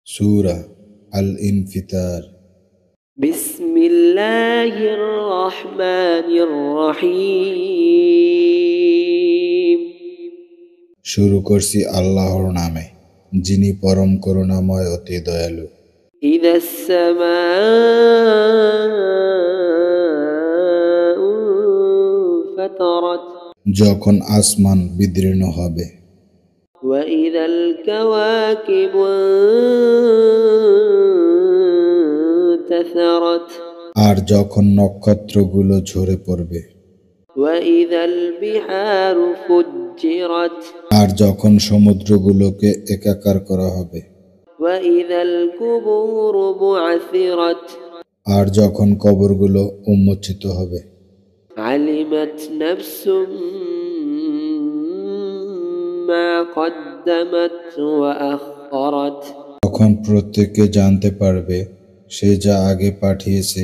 সূরা আল-ইনফিতার। বিসমিল্লাহির রহমানির রহিম। শুরু করছি আল্লাহর নামে, যিনি পরম করুণাময় অতি দয়ালু। ইযাস সামাউ ফাতারাত, যখন আসমান বিদীর্ণ হবে। ওয়া ইযাল কাওয়াকিবু ইনতাসারাত, আর যখন নক্ষত্রগুলো ঝরে পড়বে। ওয়া ইযাল বিহারু ফুজ্জিরাত, আর যখন সমুদ্রগুলোকে একাকার করা হবে। ওয়া ইযাল কুবুরু বু'থিরাত, আর যখন কবরগুলো উন্মোচিত হবে। আলিমাত নাফসুম মা কদ্দামাত ওয়া আখখারাত, তখন প্রত্যেকে জানতে পারবে সে যা আগে পাঠিয়েছে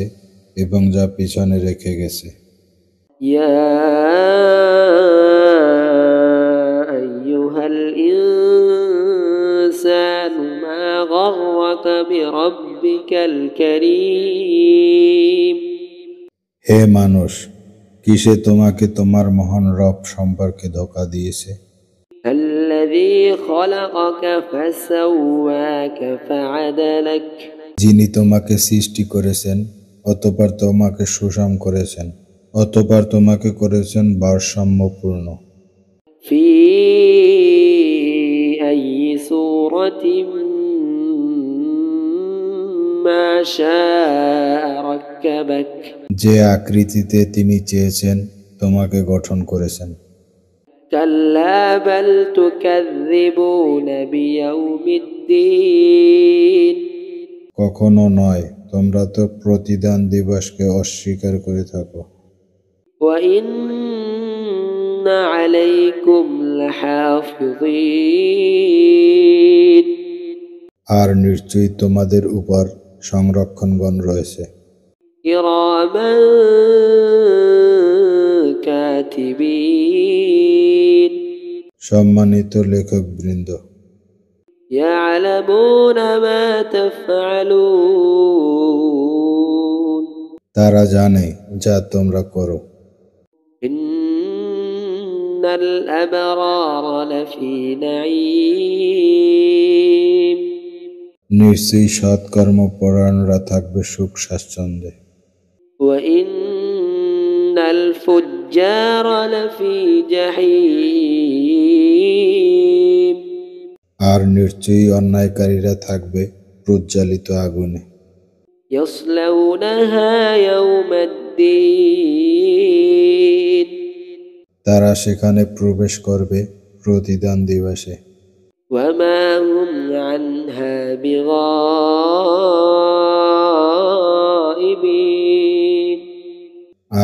এবং যা পিছনে রেখে গেছে। ইয়া আইয়ুহাল ইনসানু মা গররাকা বিরাব্বিকাল কারীম, হে মানুষ, কিসে তোমাকে তোমার মহান রব সম্পর্কে ধোঁকা দিয়েছে? আল্লাযী খালাকাকা ফাসাওয়াকা ফাআদালাক, যিনি তোমাকে সৃষ্টি করেছেন, অতঃপর তোমাকে সুষম করেছেন, অতঃপর তোমাকে করেছেন ভারসাম্যপূর্ণ। ফি আইয়ি সূরাতিন মা শাআ রাক্কাবাক, যে আকৃতিতে তিনি চেয়েছেন তোমাকে গঠন করেছেন। কাল্লা বাল তুকাযযিবুনা বিয়াউমিদ্দিন, কখনো নয়, তোমরা তো প্রতিদান দিবসকে অস্বীকার করে থাকো। ওয়া ইন্না আলাইকুম লাহাফিযিন, আর নিশ্চয়ই তোমাদের উপর সংরক্ষণগণ রয়েছে। কিরামান কাতিবিন, সম্মানিত লেখকবৃন্দ, ইয়ালামুনা মা তাফআলুন, তারা জানে যা তোমরা করো। ইন্নাল আবরারা লাফি নাঈম, নিশ্চয়ই সৎকর্মপরায়ণরা থাকবে সুখ স্বাচ্ছন্দ্যে। ওয়া ইন্নাল ফুজ্জারা লাফি জাহিম, আর নিশ্চয়ই অন্যায়কারীরা থাকবে প্রজ্বালিত আগুনে। ইয়াসলাউনাহা ইয়াউমাদ্দিন, তারা সেখানে প্রবেশ করবে প্রতিদান দিবসে। ওয়া মা হুম আনহা বিগাইবিন,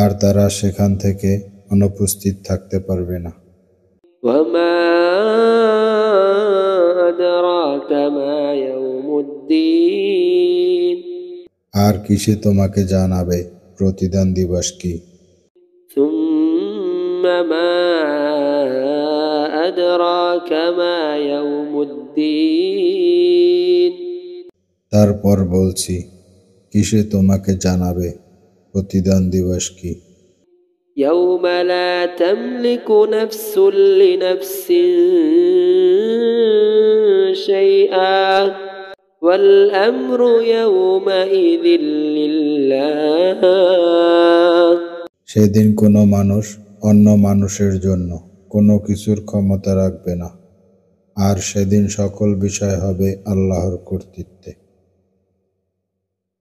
আর তারা সেখান থেকে অনুপস্থিত থাকতে পারবে না। ওয়া মা আদরাকা মা ইয়াউমুদ্দিন, আর কিসে তোমাকে জানাবে প্রতিদান দিবস কি? সুম্মা মা আদরাকা মা ইয়াউমুদ্দিন, তারপর বলছি, কিসে তোমাকে জানাবে প্রতিদান দিবস কি? ইয়াউমা লা তামলিকু নাফসুন লিনাফসিন শাইআ ওয়াল আমরু ইয়াউমাইযিন লিল্লাহ, সেদিন কোনো মানুষ অন্য মানুষের জন্য কোনো কিছুর ক্ষমতা রাখবে না, আর সেদিন সকল বিষয় হবে আল্লাহর কর্তৃত্বে।